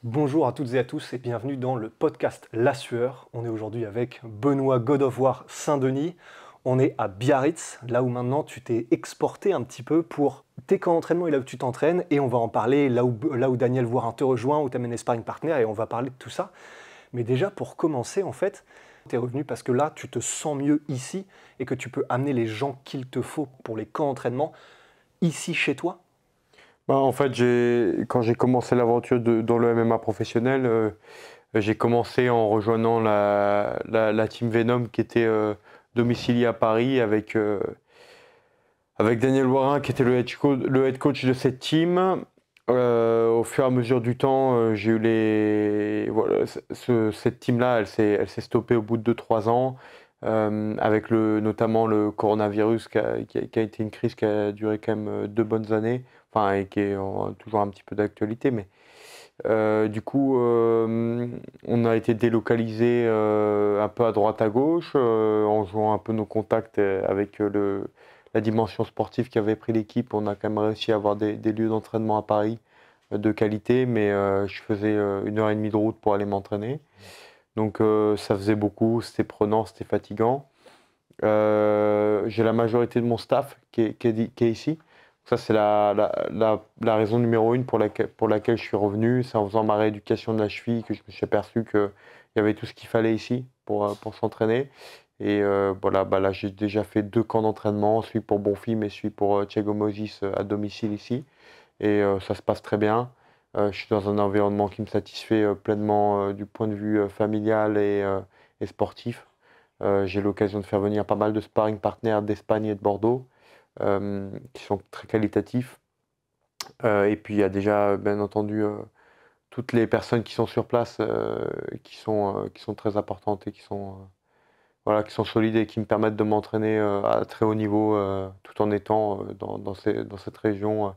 Bonjour à toutes et à tous et bienvenue dans le podcast La Sueur. On est aujourd'hui avec Benoît God of War Saint-Denis. On est à Biarritz, là où maintenant tu t'es exporté un petit peu pour tes camps d'entraînement et là où tu t'entraînes. Et on va en parler là où Daniel Voirin te rejoint, où tu amènes les sparring partners et on va parler de tout ça. Mais déjà pour commencer en fait, tu es revenu parce que là tu te sens mieux ici et que tu peux amener les gens qu'il te faut pour les camps d'entraînement ici chez toi. En fait, quand j'ai commencé l'aventure dans le MMA professionnel, j'ai commencé en rejoignant la team Venom qui était domiciliée à Paris avec Daniel Warin qui était le head coach de cette team. Au fur et à mesure du temps, j'ai eu voilà, cette team-là, elle s'est stoppée au bout de 2 3 ans, avec notamment le coronavirus qui a été une crise qui a duré quand même 2 bonnes années, enfin, et qui est toujours un petit peu d'actualité. Mais du coup, on a été délocalisé un peu à droite à gauche, en jouant un peu nos contacts avec la dimension sportive qui avait pris l'équipe. On a quand même réussi à avoir des lieux d'entraînement à Paris de qualité, mais je faisais 1 heure et demie de route pour aller m'entraîner. Donc ça faisait beaucoup, c'était prenant, c'était fatigant. J'ai la majorité de mon staff qui est ici. Ça, c'est la raison numéro une pour laquelle je suis revenu. C'est en faisant ma rééducation de la cheville que je me suis aperçu qu'il y avait tout ce qu'il fallait ici pour s'entraîner. Et voilà, là, j'ai déjà fait 2 camps d'entraînement, celui pour Bonfim et celui pour Thiago Moises à domicile ici. Et ça se passe très bien. Je suis dans un environnement qui me satisfait pleinement du point de vue familial et sportif. J'ai l'occasion de faire venir pas mal de sparring partners d'Espagne et de Bordeaux, qui sont très qualitatifs. Et puis il y a déjà, bien entendu, toutes les personnes qui sont sur place, qui sont très importantes et voilà, qui sont solides et qui me permettent de m'entraîner à très haut niveau, tout en étant dans cette région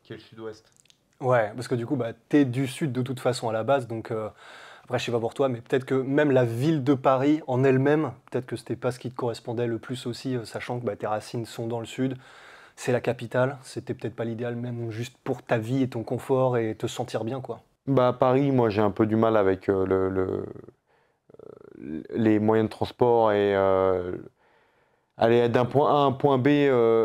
qui est le sud-ouest. Ouais, parce que du coup, bah, t'es du sud de toute façon à la base, donc après, je sais pas pour toi, mais peut-être que même la ville de Paris en elle-même, peut-être que c'était pas ce qui te correspondait le plus aussi, sachant que bah, tes racines sont dans le sud, c'est la capitale, c'était peut-être pas l'idéal même juste pour ta vie et ton confort et te sentir bien, quoi. À Paris, moi j'ai un peu du mal avec les moyens de transport et aller d'un point A à un point B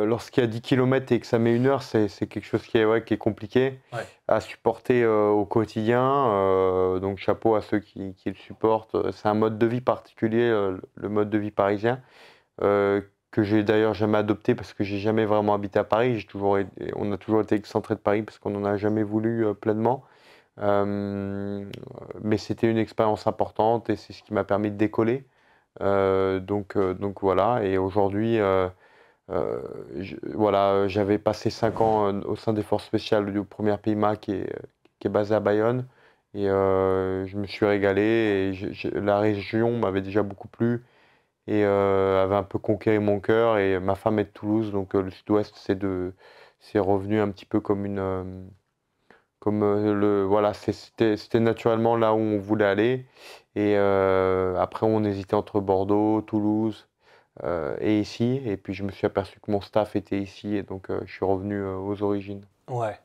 lorsqu'il y a 10 km et que ça met 1 heure, c'est quelque chose qui est compliqué Ouais. à supporter au quotidien. Donc chapeau à ceux qui le supportent. C'est un mode de vie particulier, le mode de vie parisien, que j'ai d'ailleurs jamais adopté parce que j'ai jamais vraiment habité à Paris. On a toujours été excentré de Paris parce qu'on n'en a jamais voulu pleinement. Euh, mais c'était une expérience importante et c'est ce qui m'a permis de décoller. Donc voilà, et aujourd'hui, voilà, j'avais passé 5 ans au sein des forces spéciales du 1er PIMA qui est basé à Bayonne, et je me suis régalé, et la région m'avait déjà beaucoup plu, et avait un peu conquéri mon cœur, et ma femme est de Toulouse, donc le sud-ouest, c'est revenu un petit peu voilà, c'était naturellement là où on voulait aller. Et après, on hésitait entre Bordeaux, Toulouse et ici. Et puis, je me suis aperçu que mon staff était ici. Et donc, je suis revenu aux origines. Ouais.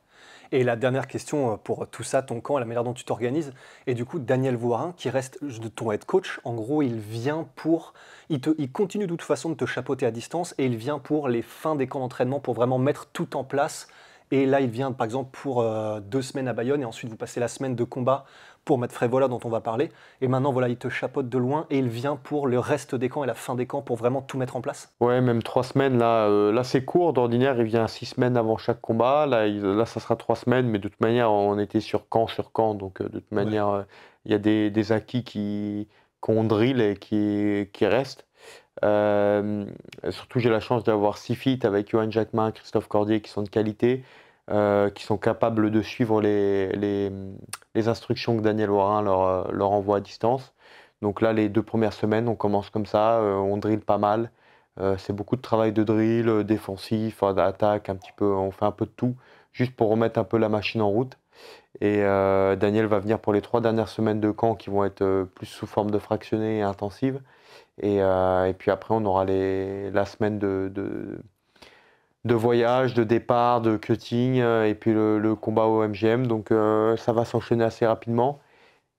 Et la dernière question pour tout ça, ton camp, la manière dont tu t'organises, et du coup, Daniel Voirin, qui reste de ton head coach, en gros, il vient pour. Il continue de toute façon de te chapeauter à distance et il vient pour les fins des camps d'entraînement pour vraiment mettre tout en place. Et là, il vient par exemple pour 2 semaines à Bayonne et ensuite vous passez la semaine de combat pour Matt Frévola dont on va parler. Et maintenant, voilà, il te chapeaute de loin et il vient pour le reste des camps et la fin des camps pour vraiment tout mettre en place. Ouais, même 3 semaines. Là c'est court. D'ordinaire, il vient 6 semaines avant chaque combat. Là, ça sera 3 semaines. Mais de toute manière, on était sur camp sur camp. Donc, de toute Ouais. manière, il y a des acquis qu'on drill et qui restent. Euh, Surtout, j'ai la chance d'avoir 6 feats avec Johan Jacquemin, Christophe Cordier, qui sont de qualité, qui sont capables de suivre les instructions que Daniel Warin leur envoie à distance. Donc là, les 2 premières semaines, on commence comme ça, on drill pas mal. C'est beaucoup de travail de drill, défensif, d'attaque, un petit peu, on fait un peu de tout, juste pour remettre un peu la machine en route. Et Daniel va venir pour les 3 dernières semaines de camp qui vont être plus sous forme de fractionnés et intensives. Et puis après, on aura la semaine de voyage, de départ, de cutting, et puis le combat au MGM. Donc ça va s'enchaîner assez rapidement.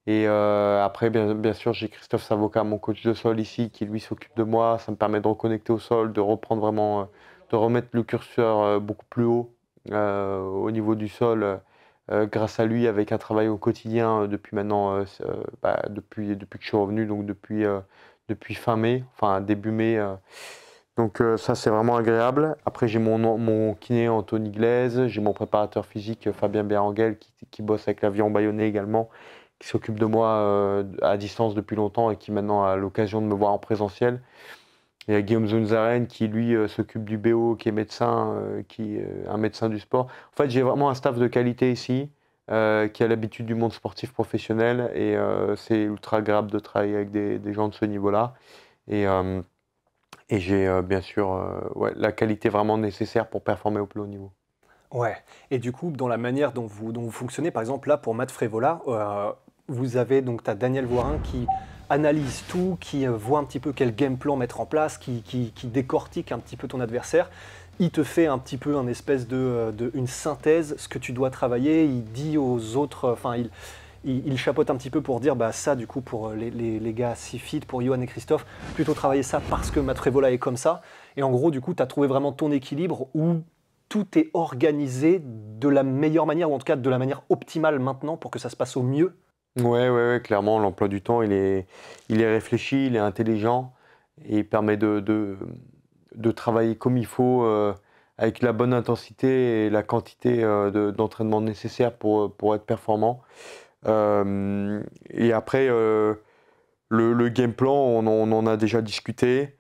Et après, bien sûr, j'ai Christophe Savoca, mon coach de sol ici, qui lui s'occupe de moi. Ça me permet de reconnecter au sol, de reprendre vraiment, de remettre le curseur beaucoup plus haut au niveau du sol, grâce à lui, avec un travail au quotidien depuis maintenant, depuis que je suis revenu, donc depuis fin mai, enfin début mai. Donc ça, c'est vraiment agréable. Après, j'ai mon kiné Anthony Glaise, j'ai mon préparateur physique Fabien Béranguel qui bosse avec l'avion Bayonnais également, qui s'occupe de moi à distance depuis longtemps et qui maintenant a l'occasion de me voir en présentiel. Il y a Guillaume Zunzaren qui lui s'occupe du BO, qui est médecin, qui est un médecin du sport. En fait, j'ai vraiment un staff de qualité ici qui a l'habitude du monde sportif professionnel et c'est ultra agréable de travailler avec des gens de ce niveau-là. Et j'ai bien sûr la qualité vraiment nécessaire pour performer au plus haut niveau. Ouais. Et du coup, dans la manière dont vous fonctionnez, par exemple, là, pour Matt Frévola, vous avez donc t'as Daniel Voirin qui analyse tout, qui voit un petit peu quel game plan mettre en place, qui décortique un petit peu ton adversaire. Il te fait un petit peu un espèce une synthèse, ce que tu dois travailler. Il dit aux autres, enfin, il chapeaute un petit peu pour dire, bah ça, du coup, pour les gars si fit, pour Johan et Christophe, plutôt travailler ça parce que Matt Frévola est comme ça. Et en gros, du coup, tu as trouvé vraiment ton équilibre où tout est organisé de la meilleure manière, ou en tout cas de la manière optimale maintenant pour que ça se passe au mieux. Ouais, clairement, l'emploi du temps, il est réfléchi, il est intelligent et il permet de travailler comme il faut, avec la bonne intensité et la quantité d'entraînement nécessaire pour être performant. Et après, le game plan, on en a déjà discuté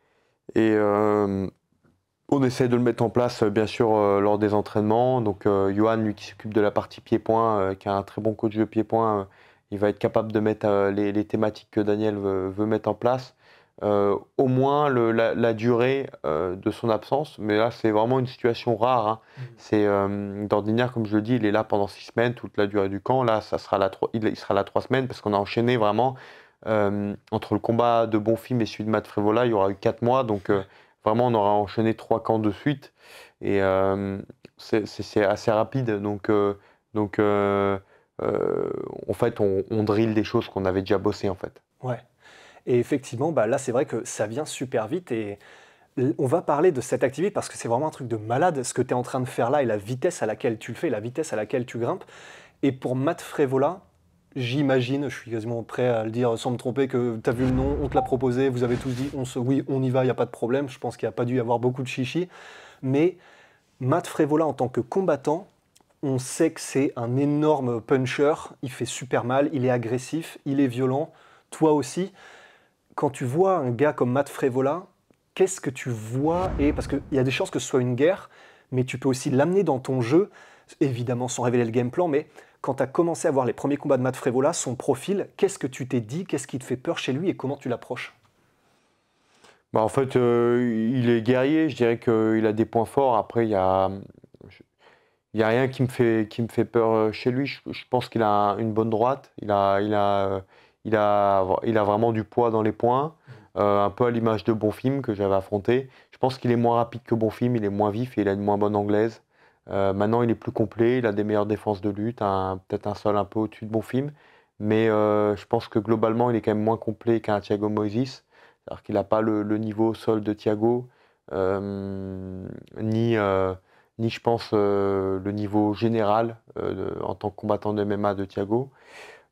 et on essaie de le mettre en place, bien sûr, lors des entraînements. Donc, Johan, lui, qui s'occupe de la partie pied-point, qui a un très bon coach de pied-point, il va être capable de mettre les thématiques que Daniel veut mettre en place. Au moins la durée de son absence, mais là, c'est vraiment une situation rare, hein. C'est d'ordinaire, comme je le dis, il est là pendant 6 semaines, toute la durée du camp. Là, il sera là 3 semaines parce qu'on a enchaîné vraiment entre le combat de Bonfim et celui de Matt Frévola, il y aura eu 4 mois. Donc, vraiment, on aura enchaîné 3 camps de suite et c'est assez rapide. Donc en fait, on drill des choses qu'on avait déjà bossé en fait. Ouais. Et effectivement, bah là, c'est vrai que ça vient super vite et on va parler de cette activité parce que c'est vraiment un truc de malade ce que tu es en train de faire là et la vitesse à laquelle tu le fais, la vitesse à laquelle tu grimpes. Et pour Matt Frévola, j'imagine, je suis quasiment prêt à le dire sans me tromper, que tu as vu le nom, on te l'a proposé, vous avez tous dit oui, on y va, il n'y a pas de problème. Je pense qu'il n'y a pas dû y avoir beaucoup de chichi. Mais Matt Frévola, en tant que combattant, on sait que c'est un énorme puncher. Il fait super mal, il est agressif, il est violent. Toi aussi, quand tu vois un gars comme Matt Frévola, qu'est-ce que tu vois parce qu'il y a des chances que ce soit une guerre, mais tu peux aussi l'amener dans ton jeu, évidemment sans révéler le game plan, mais quand tu as commencé à voir les premiers combats de Matt Frévola, son profil, qu'est-ce que tu t'es dit, qu'est-ce qui te fait peur chez lui et comment tu l'approches? Bah, en fait, il est guerrier, je dirais qu'il a des points forts. Après, il y a rien qui me fait peur chez lui. Je pense qu'il a une bonne droite. Il a vraiment du poids dans les points, un peu à l'image de Bonfim que j'avais affronté. Je pense qu'il est moins rapide que Bonfim, il est moins vif et il a une moins bonne anglaise. Maintenant, il est plus complet, il a des meilleures défenses de lutte, peut-être un sol un peu au-dessus de Bonfim. Mais je pense que globalement, il est quand même moins complet qu'un Thiago Moises. C'est-à-dire qu'il n'a pas le niveau au sol de Thiago, ni, je pense, le niveau général en tant que combattant de MMA de Thiago.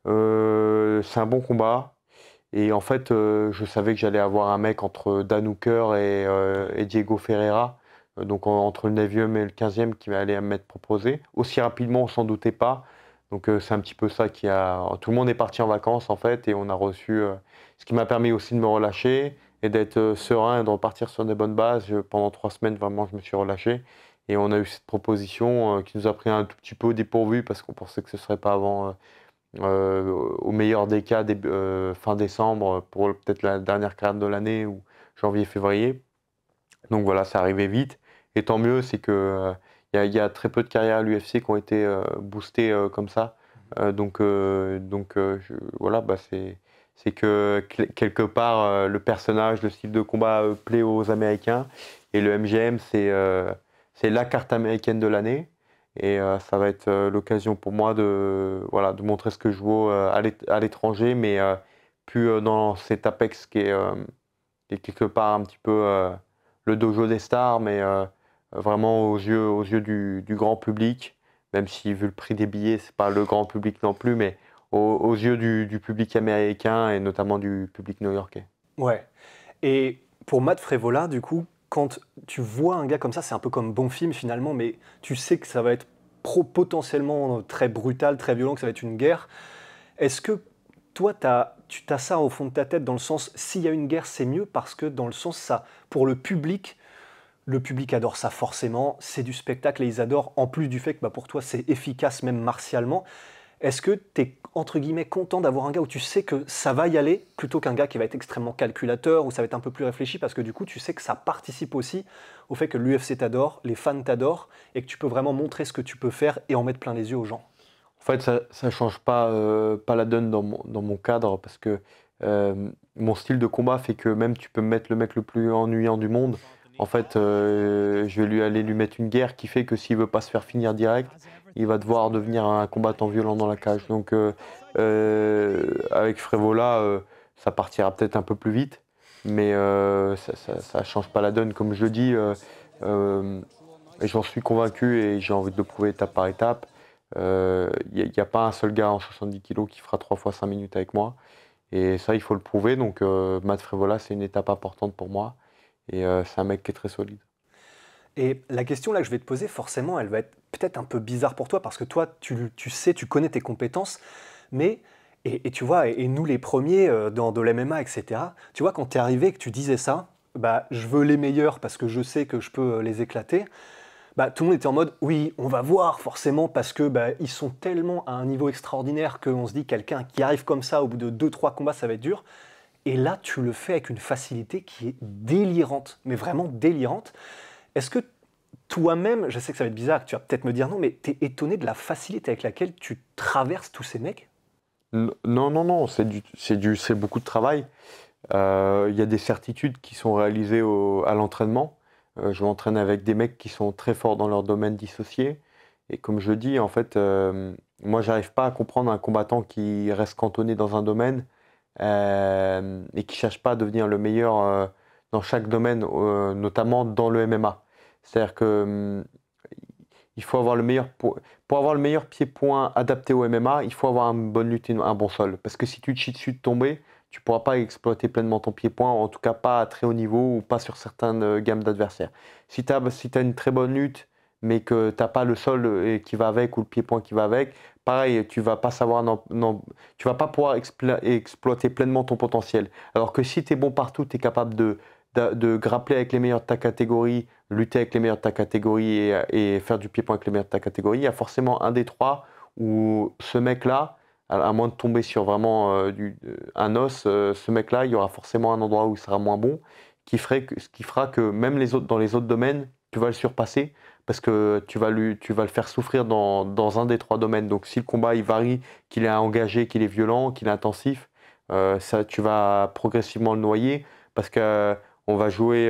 C'est un bon combat. Et en fait, je savais que j'allais avoir un mec entre Dan Hooker et Diego Ferreira, donc entre le 9e et le 15e qui allait m'être proposé. Aussi rapidement, on s'en doutait pas. Donc c'est un petit peu ça qui a... Tout le monde est parti en vacances en fait et on a reçu... ce qui m'a permis aussi de me relâcher et d'être serein et de repartir sur des bonnes bases. Pendant 3 semaines, vraiment, je me suis relâché. Et on a eu cette proposition qui nous a pris un tout petit peu au dépourvu parce qu'on pensait que ce ne serait pas avant... au meilleur des cas, fin décembre, pour peut-être la dernière carrière de l'année, ou janvier-février. Donc voilà, ça arrivait vite. Et tant mieux, c'est que y a très peu de carrières à l'UFC qui ont été boostées comme ça. Voilà, bah, c'est que quelque part, le personnage, le style de combat plaît aux Américains. Et le MGM, c'est la carte américaine de l'année. Et ça va être l'occasion pour moi de montrer ce que je vaux à l'étranger, mais plus dans cet Apex qui est quelque part un petit peu le dojo des stars, mais vraiment aux yeux du grand public, même si vu le prix des billets, c'est pas le grand public non plus, mais aux yeux du public américain et notamment du public new-yorkais. Ouais. Et pour Matt Frevola, du coup, quand tu vois un gars comme ça, c'est un peu comme bon film finalement, mais tu sais que ça va être potentiellement très brutal, très violent, que ça va être une guerre. Est-ce que toi, tu as ça au fond de ta tête dans le sens, s'il y a une guerre, c'est mieux parce que dans le sens, ça, pour le public adore ça forcément, c'est du spectacle et ils adorent, en plus du fait que bah, pour toi, c'est efficace même martialement. Est-ce que tu es, entre guillemets, content d'avoir un gars où tu sais que ça va y aller, plutôt qu'un gars qui va être extrêmement calculateur, où ça va être un peu plus réfléchi, parce que du coup, tu sais que ça participe aussi au fait que l'UFC t'adore, les fans t'adorent, et que tu peux vraiment montrer ce que tu peux faire et en mettre plein les yeux aux gens. En fait, ça ne change pas la donne dans mon cadre parce que mon style de combat fait que même tu peux me mettre le mec le plus ennuyant du monde. En fait, je vais aller lui mettre une guerre qui fait que s'il veut pas se faire finir direct, il va devoir devenir un combattant violent dans la cage. Donc, avec Frevola, ça partira peut-être un peu plus vite, mais ça change pas la donne. Comme je le dis, et j'en suis convaincu et j'ai envie de le prouver étape par étape. Il n'y a pas un seul gars en 70 kilos qui fera 3 fois 5 minutes avec moi. Et ça, il faut le prouver. Donc, Matt Frevola, c'est une étape importante pour moi. Et c'est un mec qui est très solide. Et la question là que je vais te poser, forcément, elle va être peut-être un peu bizarre pour toi, parce que toi, tu sais, tu connais tes compétences, mais, et tu vois, et nous les premiers dans de l'MMA, etc., tu vois, quand tu es arrivé et que tu disais ça, bah, je veux les meilleurs parce que je sais que je peux les éclater, bah, tout le monde était en mode oui, on va voir forcément parce que bah, ils sont tellement à un niveau extraordinaire qu'on se dit quelqu'un qui arrive comme ça au bout de deux trois combats, ça va être dur. Et là, tu le fais avec une facilité qui est délirante, mais vraiment délirante. Est-ce que toi-même, je sais que ça va être bizarre, que tu vas peut-être me dire non, mais t'es étonné de la facilité avec laquelle tu traverses tous ces mecs? Non, non, non, c'est beaucoup de travail. Il y a des certitudes qui sont réalisées à l'entraînement. Je m'entraîne avec des mecs qui sont très forts dans leur domaine dissocié. Et comme je dis, en fait, moi, j'arrive pas à comprendre un combattant qui reste cantonné dans un domaine et qui cherche pas à devenir le meilleur dans chaque domaine, notamment dans le MMA. C'est-à-dire que il faut avoir le meilleur pour avoir le meilleur pied-point adapté au MMA, il faut avoir une bonne lutte et un bon sol. Parce que si tu te chies dessus de tomber, tu ne pourras pas exploiter pleinement ton pied-point, en tout cas pas à très haut niveau ou pas sur certaines gammes d'adversaires. Si tu as une très bonne lutte, mais que tu n'as pas le sol qui va avec ou le pied-point qui va avec, pareil, tu vas pas savoir, tu vas pas pouvoir exploiter pleinement ton potentiel. Alors que si tu es bon partout, tu es capable de grappler avec les meilleurs de ta catégorie, lutter avec les meilleurs de ta catégorie et faire du pied-point avec les meilleurs de ta catégorie, il y a forcément un des trois où ce mec-là, à moins de tomber sur vraiment un os, ce mec-là, il y aura forcément un endroit où il sera moins bon, ce qui fera que même dans les autres domaines, tu vas le surpasser parce que tu vas le faire souffrir dans un des trois domaines. Donc si le combat il varie, qu'il est engagé, qu'il est violent, qu'il est intensif, tu vas progressivement le noyer parce que on va jouer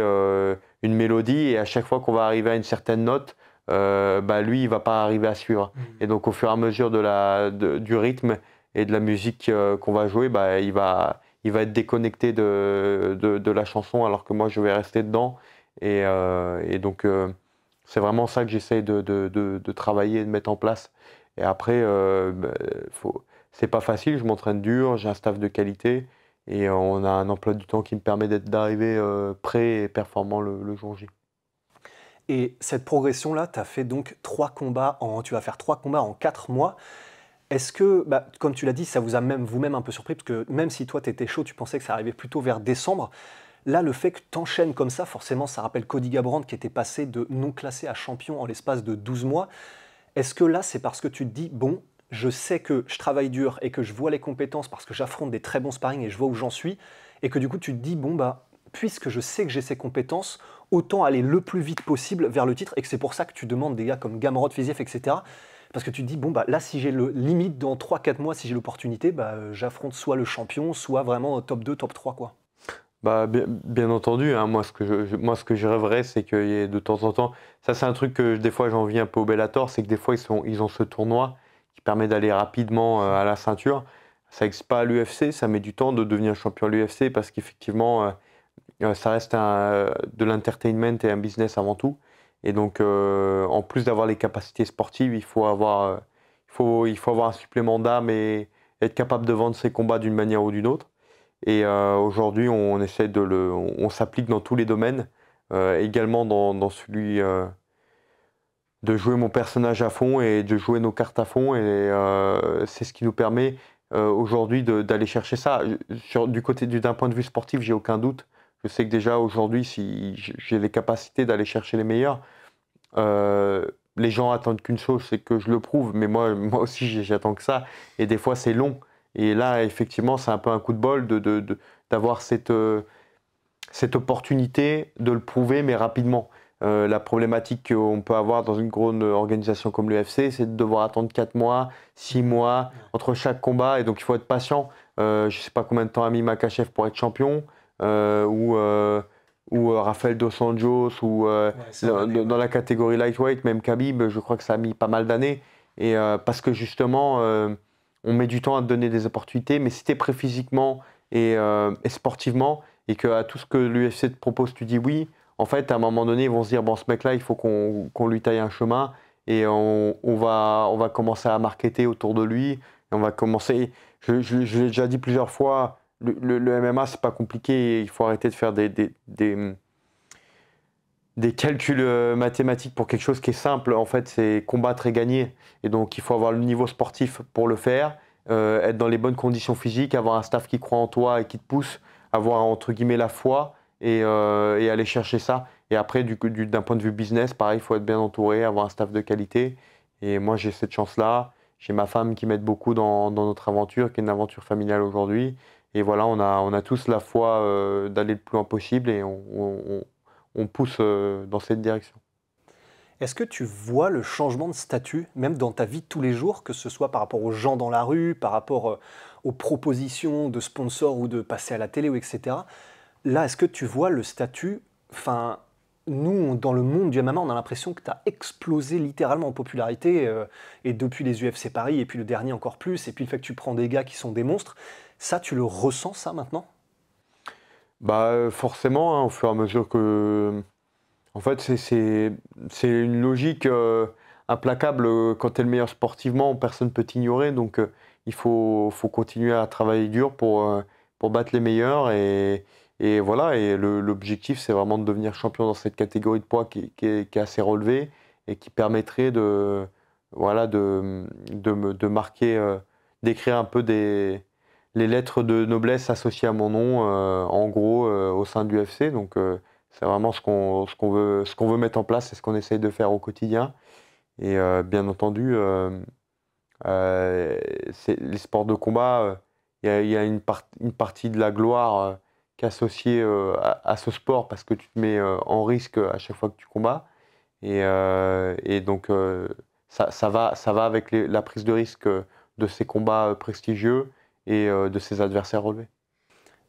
une mélodie et à chaque fois qu'on va arriver à une certaine note, bah lui, il va pas arriver à suivre. Et donc, au fur et à mesure du rythme et de la musique qu'on va jouer, bah, il va être déconnecté de la chanson alors que moi, je vais rester dedans. Et donc, c'est vraiment ça que j'essaye de travailler et de mettre en place. Et après, bah, c'est pas facile, je m'entraîne dur, j'ai un staff de qualité. Et on a un emploi du temps qui me permet d'arriver prêt et performant le jour J. Et cette progression-là, tu vas faire 3 combats en 4 mois. Est-ce que, bah, comme tu l'as dit, ça vous a même vous-même un peu surpris, parce que même si toi, tu étais chaud, tu pensais que ça arrivait plutôt vers décembre. Là, le fait que tu enchaînes comme ça, forcément, ça rappelle Cody Garbrandt qui était passé de non classé à champion en l'espace de 12 mois. Est-ce que là, c'est parce que tu te dis, bon, je sais que je travaille dur et que je vois les compétences parce que j'affronte des très bons sparring et je vois où j'en suis, et que du coup, tu te dis, bon, bah, puisque je sais que j'ai ces compétences, autant aller le plus vite possible vers le titre, et que c'est pour ça que tu demandes des gars comme Gamrot, Fiziev, etc. Parce que tu te dis, bon, bah, là, si j'ai le limite dans 3 4 mois, si j'ai l'opportunité, bah, j'affronte soit le champion, soit vraiment top 2 top 3 quoi. Bah, bien entendu, hein, moi, ce que je rêverais, c'est qu'il y ait de temps en temps. Ça, c'est un truc que des fois j'envie un peu au Bellator, c'est que des fois ils ont ce tournoi qui permet d'aller rapidement à la ceinture. Ça n'existe pas à l'UFC, ça met du temps de devenir champion à l'UFC parce qu'effectivement, ça reste de l'entertainment et un business avant tout. Et donc, en plus d'avoir les capacités sportives, il faut avoir un supplément d'âme et être capable de vendre ses combats d'une manière ou d'une autre. Et aujourd'hui, on essaie on s'applique dans tous les domaines, également dans celui de jouer mon personnage à fond et de jouer nos cartes à fond. Et c'est ce qui nous permet aujourd'hui d'aller chercher ça. D'un point de vue sportif, j'ai aucun doute. Je sais que déjà aujourd'hui, si j'ai les capacités d'aller chercher les meilleurs, les gens attendent qu'une chose, c'est que je le prouve. Mais moi aussi, j'attends que ça. Et des fois, c'est long. Et là, effectivement, c'est un peu un coup de bol d'avoir cette opportunité de le prouver, mais rapidement. La problématique qu'on peut avoir dans une grande organisation comme l'UFC, c'est de devoir attendre 4 mois, 6 mois entre chaque combat. Et donc, il faut être patient. Je ne sais pas combien de temps a mis Makhachev pour être champion, ou Rafael Dos Anjos, ou dans la catégorie lightweight, même Khabib, je crois que ça a mis pas mal d'années. Et parce que justement, on met du temps à te donner des opportunités, mais si tu es prêt physiquement et sportivement, et que à tout ce que l'UFC te propose, tu dis oui, en fait, à un moment donné, ils vont se dire, bon, ce mec-là, il faut qu'on lui taille un chemin, et on va commencer à marketer autour de lui, et on va commencer, je l'ai déjà dit plusieurs fois, le MMA, c'est pas compliqué, il faut arrêter de faire des calculs mathématiques pour quelque chose qui est simple. En fait, c'est combattre et gagner. Et donc, il faut avoir le niveau sportif pour le faire, être dans les bonnes conditions physiques, avoir un staff qui croit en toi et qui te pousse, avoir entre guillemets la foi et aller chercher ça. Et après, d'un point de vue business, pareil, il faut être bien entouré, avoir un staff de qualité. Et moi, j'ai cette chance-là. J'ai ma femme qui m'aide beaucoup dans notre aventure, qui est une aventure familiale aujourd'hui. Et voilà, on a tous la foi d'aller le plus loin possible et on pousse dans cette direction. Est-ce que tu vois le changement de statut, même dans ta vie de tous les jours, que ce soit par rapport aux gens dans la rue, par rapport aux propositions de sponsors ou de passer à la télé, ou etc. Là, est-ce que tu vois le statut, enfin, nous, dans le monde du MMA, on a l'impression que tu as explosé littéralement en popularité, et depuis les UFC Paris, et puis le dernier encore plus, et puis le fait que tu prends des gars qui sont des monstres, ça, tu le ressens, ça, maintenant? Bah, forcément, hein, au fur et à mesure que. En fait, c'est une logique implacable. Quand tu es le meilleur sportivement, personne ne peut t'ignorer. Donc, faut continuer à travailler dur pour battre les meilleurs. Et voilà. Et l'objectif, c'est vraiment de devenir champion dans cette catégorie de poids qui est assez relevée et qui permettrait voilà, de marquer, d'écrire un peu les lettres de noblesse associées à mon nom, en gros, au sein du UFC. Donc, c'est vraiment ce qu'on veut mettre en place et ce qu'on essaye de faire au quotidien. Et bien entendu, les sports de combat, il y a une partie de la gloire qui est associée à ce sport parce que tu te mets en risque à chaque fois que tu combats. Et donc, ça va avec la prise de risque de ces combats prestigieux et de ces adversaires relevés.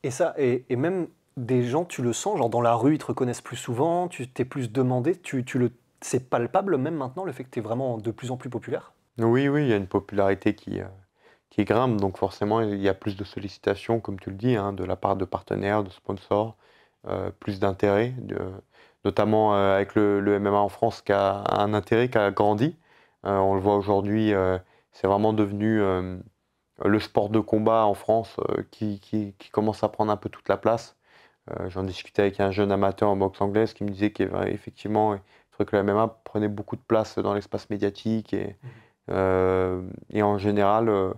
Et ça, et même des gens, tu le sens, genre dans la rue, ils te reconnaissent plus souvent, tu t'es plus demandé, c'est palpable même maintenant, le fait que tu es vraiment de plus en plus populaire? Oui, oui, il y a une popularité qui grimpe, donc forcément il y a plus de sollicitations, comme tu le dis, hein, de la part de partenaires, de sponsors, plus d'intérêt, notamment avec le MMA en France qui a un intérêt qui a grandi. On le voit aujourd'hui, c'est vraiment devenu le sport de combat en France qui commence à prendre un peu toute la place. J'en discutais avec un jeune amateur en boxe anglaise qui me disait qu'effectivement, il trouvait que le MMA prenait beaucoup de place dans l'espace médiatique et en général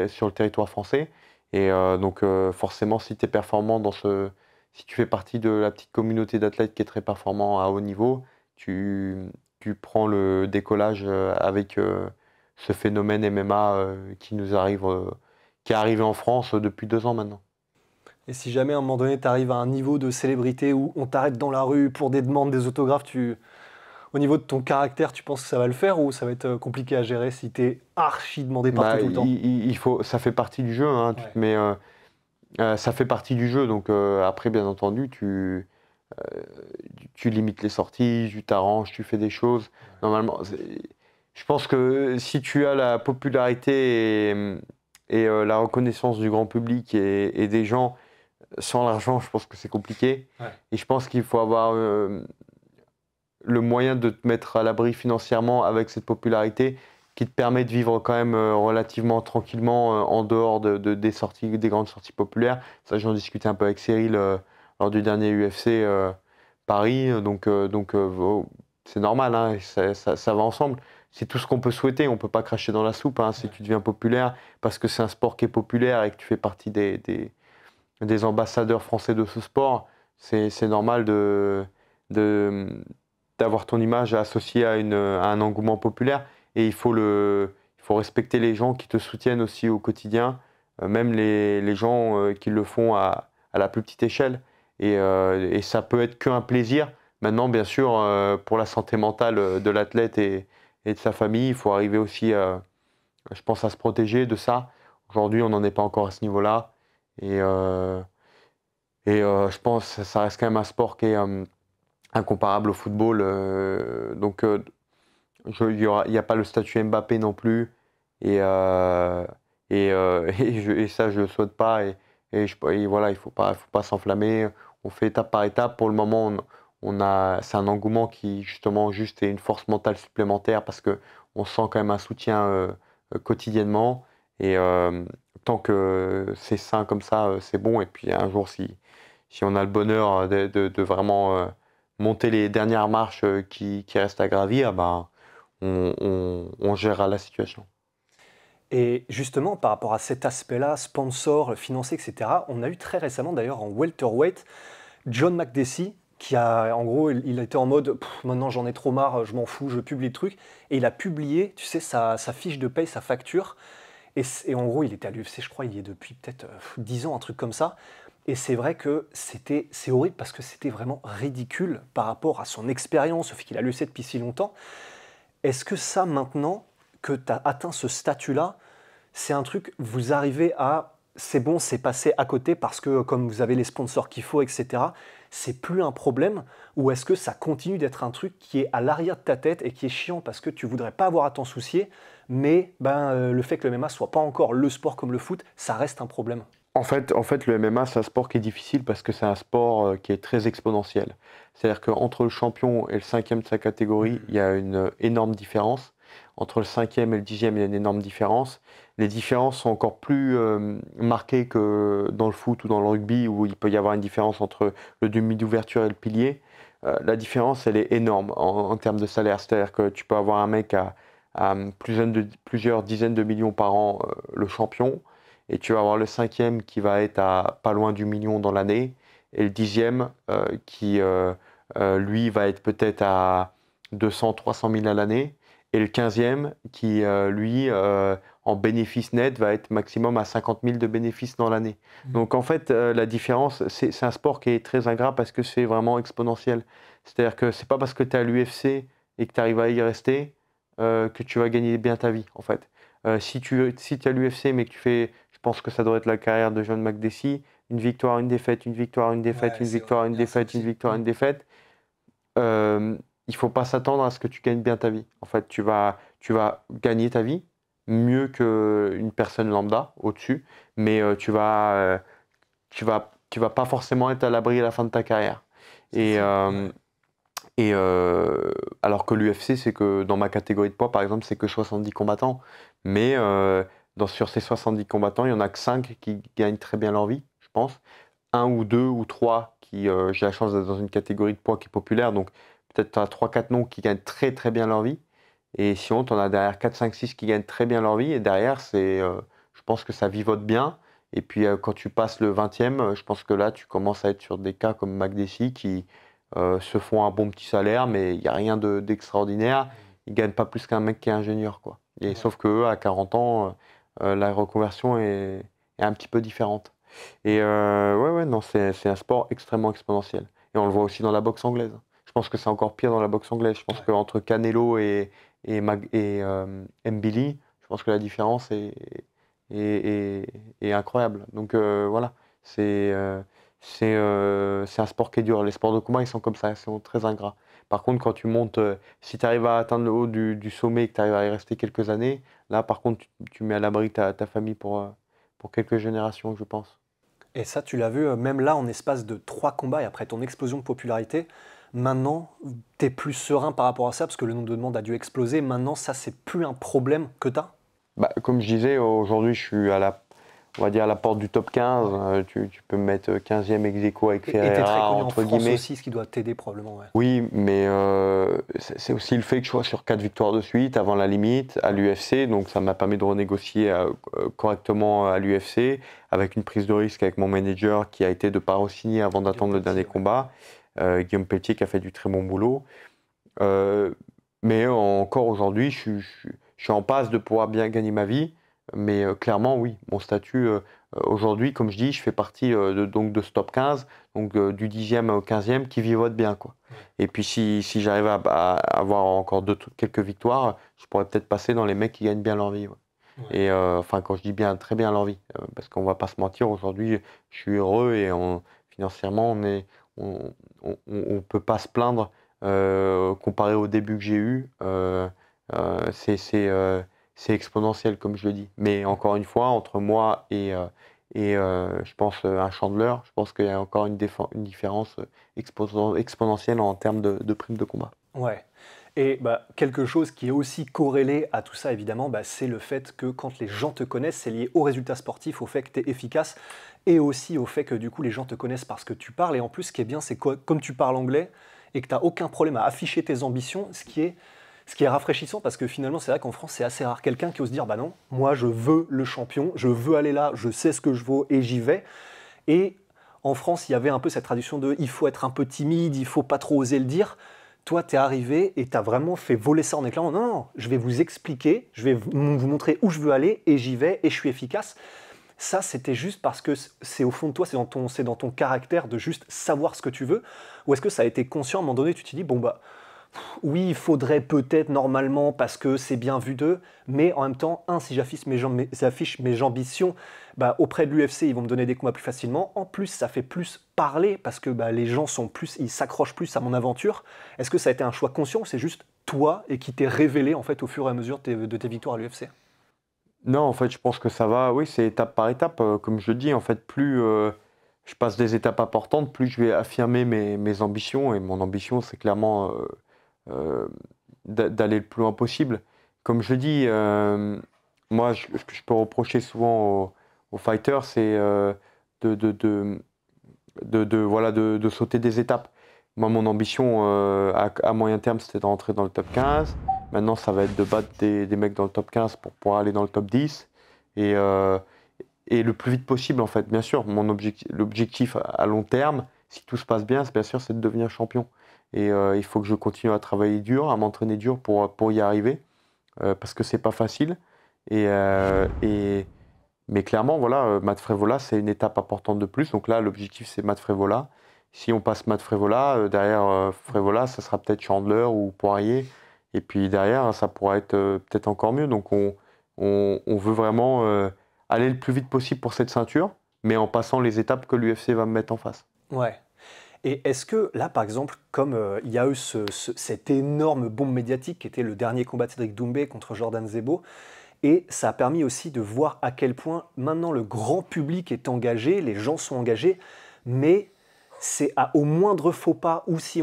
sur le territoire français. Et donc forcément, si tu es performant si tu fais partie de la petite communauté d'athlètes qui est très performant à haut niveau, tu, tu prends le décollage avec ce phénomène MMA qui est arrivé en France depuis 2 ans maintenant. Et si jamais à un moment donné tu arrives à un niveau de célébrité où on t'arrête dans la rue pour des demandes, des autographes, au niveau de ton caractère, tu penses que ça va le faire ou ça va être compliqué à gérer si t'es archi demandé partout Bah, tout le temps? ça fait partie du jeu, hein, tu Ouais. te mets, Ça fait partie du jeu, donc après, bien entendu, tu limites les sorties, tu t'arranges, tu fais des choses. Normalement, je pense que si tu as la popularité et la reconnaissance du grand public et des gens sans l'argent, je pense que c'est compliqué. Ouais. Et je pense qu'il faut avoir le moyen de te mettre à l'abri financièrement avec cette popularité qui te permet de vivre quand même relativement tranquillement en dehors des sorties, des grandes sorties populaires. Ça, j'en discutais un peu avec Cyril lors du dernier UFC Paris. C'est normal, hein, ça va ensemble. C'est tout ce qu'on peut souhaiter. On ne peut pas cracher dans la soupe hein, si tu deviens populaire parce que c'est un sport qui est populaire et que tu fais partie des ambassadeurs français de ce sport. C'est normal de, d'avoir ton image associée à un engouement populaire et il faut respecter les gens qui te soutiennent aussi au quotidien, même les gens qui le font à la plus petite échelle. Et ça peut être qu'un plaisir. Maintenant, bien sûr, pour la santé mentale de l'athlète et de sa famille, il faut arriver aussi, je pense, à se protéger de ça. Aujourd'hui, on n'en est pas encore à ce niveau-là. Et je pense que ça reste quand même un sport qui est incomparable au football. Il n'y a pas le statut Mbappé non plus. Et ça, je ne le souhaite pas. Et voilà, il faut pas s'enflammer. On fait étape par étape. Pour le moment, c'est un engouement qui, justement, juste est une force mentale supplémentaire parce qu'on sent quand même un soutien quotidiennement. Et tant que c'est sain comme ça, c'est bon. Et puis un jour, si on a le bonheur de vraiment monter les dernières marches qui restent à gravir, bah, on gérera la situation. Et justement, par rapport à cet aspect-là, sponsor, financier, etc., on a eu très récemment d'ailleurs en welterweight John Makdessi qui a, en gros, il a été en mode maintenant j'en ai trop marre, je m'en fous, je publie le truc. Et il a publié, tu sais, sa fiche de paye, sa facture. Et en gros, il était à l'UFC, je crois, il y est depuis peut-être 10 ans, un truc comme ça. Et c'est vrai que c'est horrible parce que c'était vraiment ridicule par rapport à son expérience, au fait qu'il a l'UFC depuis si longtemps. Est-ce que ça, maintenant que tu as atteint ce statut-là, c'est un truc, vous arrivez à, c'est bon, c'est passé à côté parce que comme vous avez les sponsors qu'il faut, etc., c'est plus un problème? Ou est-ce que ça continue d'être un truc qui est à l'arrière de ta tête et qui est chiant parce que tu voudrais pas avoir à t'en soucier, mais le fait que le MMA soit pas encore le sport comme le foot, ça reste un problème? En fait, le MMA, c'est un sport qui est difficile parce que c'est un sport qui est très exponentiel. C'est-à-dire qu'entre le champion et le cinquième de sa catégorie, il y a une énorme différence. Entre le cinquième et le dixième, il y a une énorme différence. Les différences sont encore plus marquées que dans le foot ou dans le rugby, où il peut y avoir une différence entre le demi d'ouverture et le pilier. La différence, elle est énorme en termes de salaire. C'est-à-dire que tu peux avoir un mec à plusieurs dizaines de millions par an, le champion, et tu vas avoir le cinquième qui va être à pas loin du million dans l'année, et le dixième qui, lui, va être peut-être à 200, 300 000 à l'année, et le quinzième qui, lui, en bénéfice net, va être maximum à 50 000 de bénéfices dans l'année. Donc en fait, la différence, c'est un sport qui est très ingrat parce que c'est vraiment exponentiel. C'est-à-dire que c'est pas parce que tu es à l'UFC et que tu arrives à y rester que tu vas gagner bien ta vie, en fait. Si tu es à l'UFC mais que tu fais, je pense que ça doit être la carrière de John Makdessi, une victoire, une défaite, une victoire, une défaite, une victoire, une défaite, une victoire, une défaite, il faut pas s'attendre à ce que tu gagnes bien ta vie. En fait, tu vas gagner ta vie mieux qu'une personne lambda au-dessus, mais tu vas pas forcément être à l'abri à la fin de ta carrière. Et, alors que l'UFC, c'est que dans ma catégorie de poids, par exemple, c'est que 70 combattants. Mais sur ces 70 combattants, il n'y en a que 5 qui gagnent très bien leur vie, je pense. Un ou deux ou trois qui, j'ai la chance d'être dans une catégorie de poids qui est populaire, donc peut-être tu as 3-4 noms qui gagnent très très bien leur vie. Et sinon, tu en as derrière 4, 5, 6 qui gagnent très bien leur vie. Et derrière, je pense que ça vivote bien. Et puis quand tu passes le 20e, je pense que là, tu commences à être sur des cas comme Makdessi qui se font un bon petit salaire, mais il n'y a rien d'extraordinaire. Ils ne gagnent pas plus qu'un mec qui est ingénieur, quoi. Et sauf qu'eux, à 40 ans, la reconversion est un petit peu différente. Et ouais, non, c'est un sport extrêmement exponentiel. Et on le voit aussi dans la boxe anglaise. Je pense que c'est encore pire dans la boxe anglaise. Je pense qu'entre Canelo et Mbili, je pense que la différence est incroyable. Donc voilà, C'est un sport qui est dur. Les sports de combat, ils sont comme ça, ils sont très ingrats. Par contre, quand tu montes, si tu arrives à atteindre le haut du sommet et que tu arrives à y rester quelques années, là, par contre, tu mets à l'abri ta famille pour quelques générations, je pense. Et ça, tu l'as vu, même là, en espace de 3 combats et après ton explosion de popularité, maintenant, tu es plus serein par rapport à ça parce que le nombre de demandes a dû exploser. Maintenant, ça, c'est plus un problème que tu as. Bah, comme je disais, aujourd'hui, je suis on va dire à la porte du top 15. Ouais. Tu peux me mettre 15e ex aequo avec Et tu es très Ferreira, connu en entre France guillemets. aussi, ce qui doit t'aider probablement. Ouais. Oui, mais c'est aussi le fait que je sois sur 4 victoires de suite, avant la limite, à l'UFC. Donc ça m'a permis de renégocier correctement à l'UFC, avec une prise de risque avec mon manager qui a été de pas re-signer avant d'attendre le dernier combat. Guillaume Pelletier qui a fait du très bon boulot. Mais encore aujourd'hui, je suis en passe de pouvoir bien gagner ma vie. Mais clairement, oui, mon statut, aujourd'hui, comme je dis, je fais partie donc de ce top 15, donc du 10e au 15e qui vivote bien, quoi. Ouais. Et puis si j'arrive à avoir encore quelques victoires, je pourrais peut-être passer dans les mecs qui gagnent bien leur vie. Ouais. Ouais. Et enfin, quand je dis bien, très bien leur vie, parce qu'on va pas se mentir, aujourd'hui, je suis heureux et financièrement, on peut pas se plaindre comparé au début que j'ai eu. C'est exponentiel, comme je le dis. Mais encore une fois, entre moi et je pense un Chandler, je pense qu'il y a encore une différence exponentielle en termes de primes de combat. Ouais. Et bah, quelque chose qui est aussi corrélé à tout ça, évidemment, bah, c'est le fait que quand les gens te connaissent, c'est lié au résultat sportif, au fait que tu es efficace, et aussi au fait que du coup les gens te connaissent parce que tu parles. Et en plus, ce qui est bien, c'est que comme tu parles anglais et que tu n'as aucun problème à afficher tes ambitions, ce qui est rafraîchissant parce que finalement, c'est vrai qu'en France, c'est assez rare quelqu'un qui ose dire, bah non, moi je veux le champion, je veux aller là, je sais ce que je vaux et j'y vais. Et en France, il y avait un peu cette tradition de il faut être un peu timide, il faut pas trop oser le dire. Toi, tu es arrivé et tu as vraiment fait voler ça en éclatant. Non, non, je vais vous expliquer, je vais vous montrer où je veux aller et j'y vais et je suis efficace. Ça, c'était juste parce que c'est au fond de toi, c'est dans ton caractère de juste savoir ce que tu veux. Ou est-ce que ça a été conscient à un moment donné, tu t'es dit, bon, bah, oui, il faudrait peut-être normalement parce que c'est bien vu d'eux, mais en même temps, si j'affiche mes ambitions bah, auprès de l'UFC, ils vont me donner des combats plus facilement. En plus, ça fait plus parler parce que bah, les gens ils s'accrochent plus à mon aventure. Est-ce que ça a été un choix conscient ou c'est juste toi et qui t'est révélé en fait au fur et à mesure de tes victoires à l'UFC? Non, en fait, je pense que ça va, oui, c'est étape par étape. Comme je le dis, en fait, plus je passe des étapes importantes, plus je vais affirmer mes ambitions. Et mon ambition, c'est clairement euh, d'aller le plus loin possible. Comme je dis, moi, ce que je peux reprocher souvent aux fighters, c'est de, de, de, voilà, de sauter des étapes. Moi, mon ambition à moyen terme, c'était de rentrer dans le top 15. Maintenant, ça va être de battre des mecs dans le top 15 pour pouvoir aller dans le top 10. Et, euh, et le plus vite possible, en fait, bien sûr. L'objectif à long terme, si tout se passe bien, bien sûr, c'est de devenir champion. Et il faut que je continue à travailler dur, à m'entraîner dur pour y arriver, parce que c'est pas facile. Et, euh, et, mais clairement, voilà, Matt Frevola, c'est une étape importante de plus. Donc là, l'objectif, c'est Matt Frevola. Si on passe Matt Frevola, derrière Frevola, ça sera peut-être Chandler ou Poirier. Et puis derrière, ça pourra être peut-être encore mieux. Donc on veut vraiment aller le plus vite possible pour cette ceinture, mais en passant les étapes que l'UFC va me mettre en face. Ouais. Et est-ce que là, par exemple, comme il y a eu cette énorme bombe médiatique qui était le dernier combat de Cédric Doumbé contre Jordan Zebo, et ça a permis aussi de voir à quel point maintenant le grand public est engagé, les gens sont engagés, mais c'est au moindre faux pas ou s'il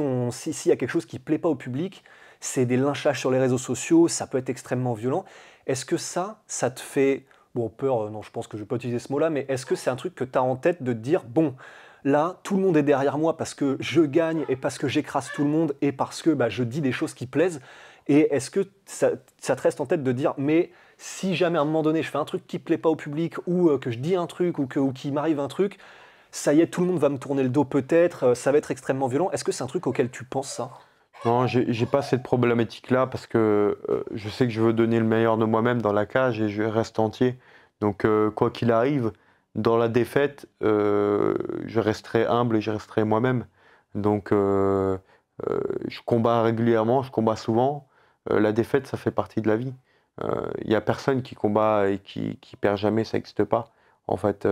y a quelque chose qui ne plaît pas au public, c'est des lynchages sur les réseaux sociaux, ça peut être extrêmement violent. Est-ce que ça te fait, bon, peur, non, je pense que je ne vais pas utiliser ce mot-là, mais est-ce que c'est un truc que tu as en tête de te dire, bon, là, tout le monde est derrière moi parce que je gagne et parce que j'écrase tout le monde et parce que bah, je dis des choses qui plaisent. Et est-ce que ça te reste en tête de dire, mais si jamais à un moment donné je fais un truc qui plaît pas au public ou que je dis un truc ou qu'il m'arrive un truc, ça y est, tout le monde va me tourner le dos peut-être, ça va être extrêmement violent. Est-ce que c'est un truc auquel tu penses ça? Non, j'ai pas cette problématique-là parce que je sais que je veux donner le meilleur de moi-même dans la cage et je reste entier. Donc, quoi qu'il arrive, dans la défaite, je resterai humble et je resterai moi-même. Donc, je combats régulièrement, je combats souvent. La défaite, ça fait partie de la vie. Il n'y a personne qui combat et qui perd jamais, ça n'existe pas. En fait,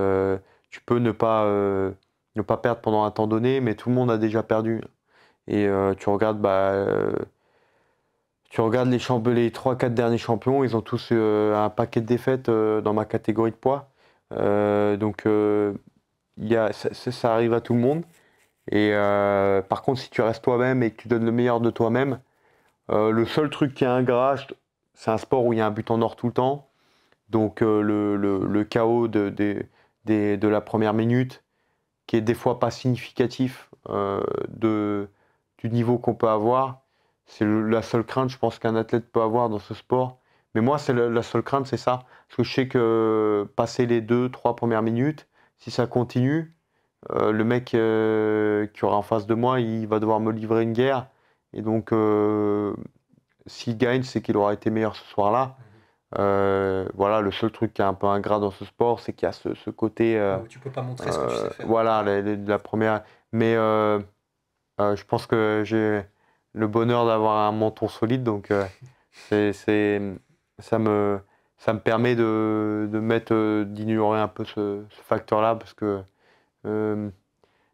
tu peux ne pas perdre pendant un temps donné, mais tout le monde a déjà perdu. Et tu regardes les 3-4 derniers champions, ils ont tous un paquet de défaites dans ma catégorie de poids. Donc ça arrive à tout le monde. Et par contre, si tu restes toi-même et que tu donnes le meilleur de toi-même, le seul truc qui est ingrat, c'est un sport où il y a un but en or tout le temps. Donc le KO de la première minute, qui est des fois pas significatif du niveau qu'on peut avoir, c'est la seule crainte, je pense, qu'un athlète peut avoir dans ce sport. Mais moi, c'est la seule crainte, c'est ça. Parce que je sais que passer les 2-3 premières minutes, si ça continue, le mec qui aura en face de moi, il va devoir me livrer une guerre. Et donc, s'il gagne, c'est qu'il aura été meilleur ce soir-là. Voilà, le seul truc qui est un peu ingrat dans ce sport, c'est qu'il y a ce côté. Où tu peux pas montrer ce que tu sais faire. Voilà, la première. Mais je pense que j'ai le bonheur d'avoir un menton solide, donc c'est, c'est- ça me, ça me permet d'ignorer un peu ce facteur-là, parce que euh,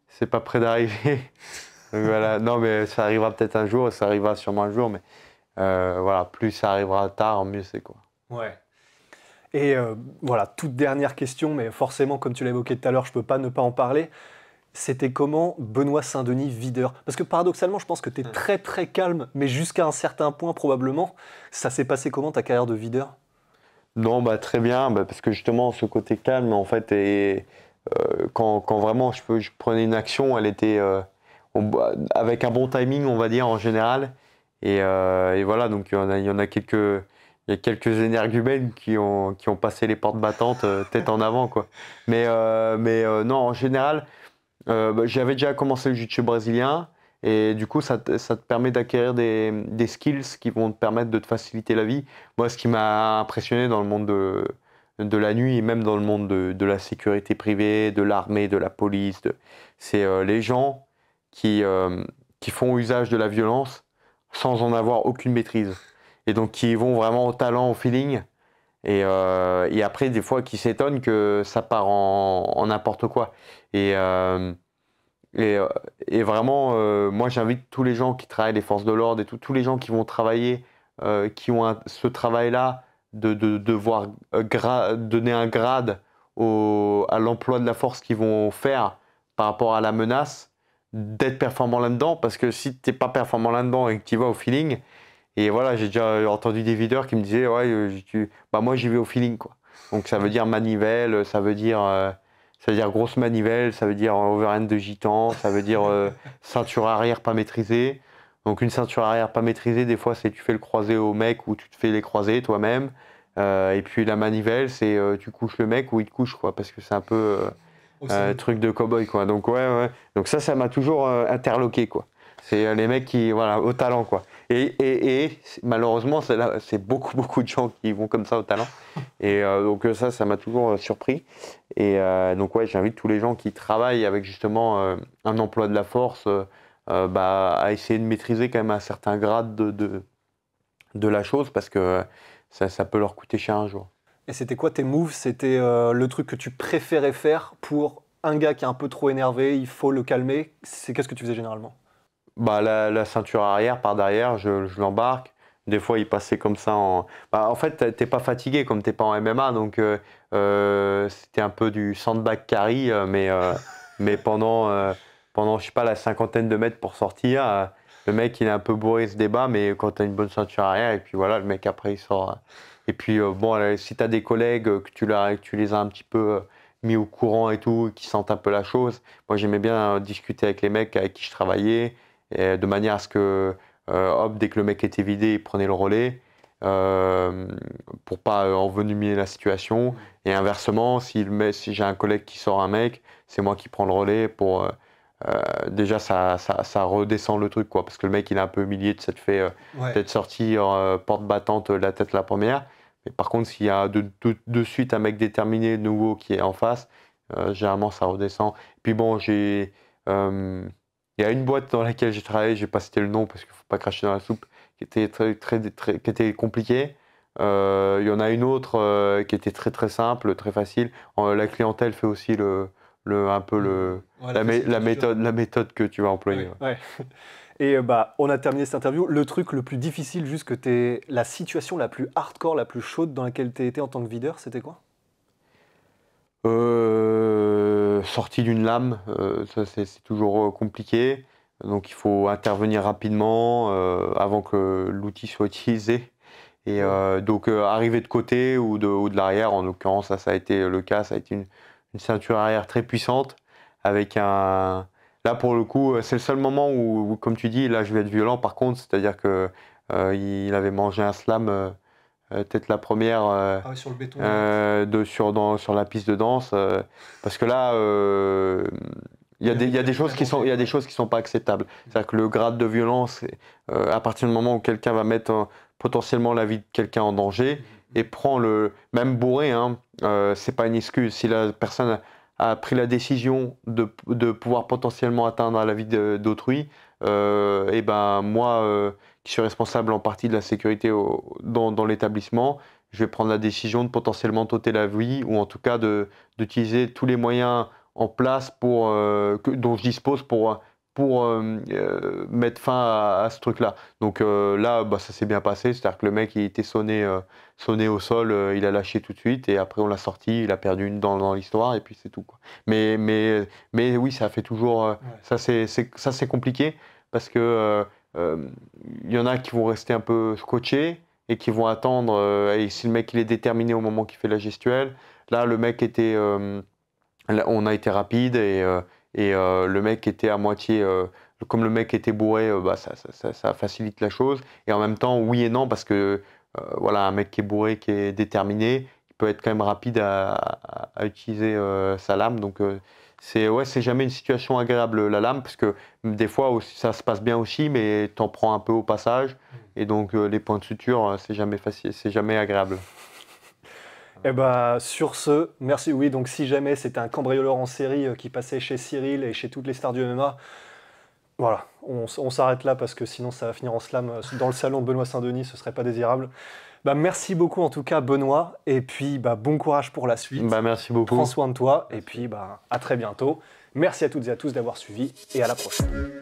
c'est pas près d'arriver. Donc voilà, non, mais ça arrivera peut-être un jour, et ça arrivera sûrement un jour, mais voilà, plus ça arrivera tard, mieux c'est quoi. Ouais. Et voilà, toute dernière question, mais forcément, comme tu l'as évoqué tout à l'heure, je peux pas ne pas en parler. C'était comment Benoît Saint-Denis, videur? Parce que paradoxalement, je pense que tu es très très calme, mais jusqu'à un certain point probablement. Ça s'est passé comment ta carrière de videur? Non, bah très bien, bah, parce que justement, ce côté calme, en fait, quand vraiment je prenais une action, elle était avec un bon timing, on va dire, en général. Et voilà, donc il y en a il y a quelques énergumènes qui ont passé les portes battantes tête en avant, quoi. Mais non, en général, bah, j'avais déjà commencé le jiu-jitsu brésilien, et du coup, ça te permet d'acquérir des skills qui vont te permettre de te faciliter la vie. Moi, ce qui m'a impressionné dans le monde de la nuit, et même dans le monde de la sécurité privée, de l'armée, de la police, c'est les gens qui font usage de la violence sans en avoir aucune maîtrise. Et donc, qui vont vraiment au talent, au feeling. Et après, des fois, qui s'étonnent que ça part en n'importe quoi. Et, euh, et, euh, et vraiment, moi, j'invite tous les gens qui travaillent les forces de l'ordre et tous les gens qui vont travailler, qui ont ce travail-là, de devoir donner un grade à l'emploi de la force qu'ils vont faire par rapport à la menace, d'être performant là-dedans. Parce que si tu n'es pas performant là-dedans et que tu vas au feeling, et voilà, j'ai déjà entendu des videurs qui me disaient, ouais, bah moi j'y vais au feeling, quoi. Donc ça veut dire manivelle, ça veut dire grosse manivelle, ça veut dire overhand de gitan, ça veut dire ceinture arrière pas maîtrisée. Donc une ceinture arrière pas maîtrisée, des fois c'est tu fais le croisé au mec ou tu te fais les croisés toi-même. Et puis la manivelle, c'est tu couches le mec ou il te couche, quoi, parce que c'est un peu truc de cow-boy, quoi. Donc ouais, ouais. Donc ça m'a toujours interloqué, quoi. C'est les mecs qui, voilà, au talent, quoi. Et malheureusement, c'est beaucoup, beaucoup de gens qui vont comme ça au talent. Et donc ça m'a toujours surpris. Et donc ouais, j'invite tous les gens qui travaillent avec justement un emploi de la force, bah, à essayer de maîtriser quand même un certain grade de la chose, parce que ça peut leur coûter cher un jour. Et c'était quoi tes moves? C'était le truc que tu préférais faire pour un gars qui est un peu trop énervé, il faut le calmer. Qu'est-ce que tu faisais généralement? Bah, la ceinture arrière, par derrière, je l'embarque. Des fois, il passait comme ça en. Bah, en fait, t'es pas fatigué comme t'es pas en MMA, donc c'était un peu du sandbag carry, mais pendant, je sais pas, la cinquantaine de mètres pour sortir, le mec il est un peu bourré, il se débat, mais quand t'as une bonne ceinture arrière, et puis voilà, le mec après il sort. Et puis bon, si t'as des collègues que tu les as un petit peu mis au courant et tout, qui sentent un peu la chose, moi j'aimais bien discuter avec les mecs avec qui je travaillais, et de manière à ce que, hop, dès que le mec était vidé, il prenait le relais, euh, pour pas envenimer la situation. Et inversement, si j'ai un collègue qui sort un mec, c'est moi qui prends le relais pour. Déjà, ça redescend le truc, quoi, parce que le mec, il est un peu humilié de s'être fait Ouais. peut-être sortir porte battante la tête la première. Mais par contre, s'il y a de suite un mec déterminé, nouveau, qui est en face, généralement, ça redescend. Puis bon, euh, il y a une boîte dans laquelle j'ai travaillé, je vais pas citer le nom parce qu'il faut pas cracher dans la soupe, qui était qui était compliquée. Il y en a une autre qui était très très simple, très facile. La clientèle fait aussi un peu la méthode que tu vas employer. Ouais. Et on a terminé cette interview. Le truc le plus difficile, juste que la situation la plus hardcore, la plus chaude dans laquelle tu as été en tant que videur, c'était quoi? Sortie d'une lame, ça c'est toujours compliqué. Donc il faut intervenir rapidement avant que l'outil soit utilisé. Et donc arriver de côté ou de l'arrière, en l'occurrence, ça a été le cas, ça a été une ceinture arrière très puissante avec un... Là pour le coup, c'est le seul moment où, comme tu dis, là je vais être violent par contre, c'est-à-dire que il avait mangé un slam, peut-être la première Sur le béton. sur la piste de danse, parce que là il y a des choses qui sont pas acceptables. C'est-à-dire que le grade de violence, à partir du moment où quelqu'un va mettre potentiellement la vie de quelqu'un en danger et prend même bourré, hein, c'est pas une excuse. Si la personne a pris la décision de pouvoir potentiellement atteindre la vie d'autrui, et ben moi qui suis responsable en partie de la sécurité dans l'établissement, je vais prendre la décision de potentiellement t'ôter la vie ou en tout cas d'utiliser tous les moyens en place dont je dispose pour mettre fin à ce truc-là. Donc là, ça s'est bien passé, c'est-à-dire que le mec il était sonné au sol, il a lâché tout de suite et après on l'a sorti, il a perdu une dent dans l'histoire et puis c'est tout, quoi. Mais oui, ça fait toujours... ça c'est compliqué parce que il y en a qui vont rester un peu scotchés et qui vont attendre, et si le mec il est déterminé au moment qu'il fait la gestuelle, là le mec était... on a été rapide et le mec était à moitié... comme le mec était bourré, ça facilite la chose. Et en même temps, oui et non, parce que voilà, un mec qui est bourré, qui est déterminé, il peut être quand même rapide à utiliser sa lame. Donc c'est jamais une situation agréable, la lame, parce que des fois aussi, ça se passe bien aussi, mais t'en prends un peu au passage. Et donc les points de suture, c'est jamais facile, c'est jamais agréable. Et sur ce, merci. Oui, donc si jamais c'était un cambrioleur en série qui passait chez Cyril et chez toutes les stars du MMA, voilà, on s'arrête là parce que sinon ça va finir en slam dans le salon de Benoît Saint-Denis, ce serait pas désirable. Merci beaucoup en tout cas Benoît, et puis bon courage pour la suite. Merci beaucoup. Prends soin de toi, et puis à très bientôt. Merci à toutes et à tous d'avoir suivi, et à la prochaine.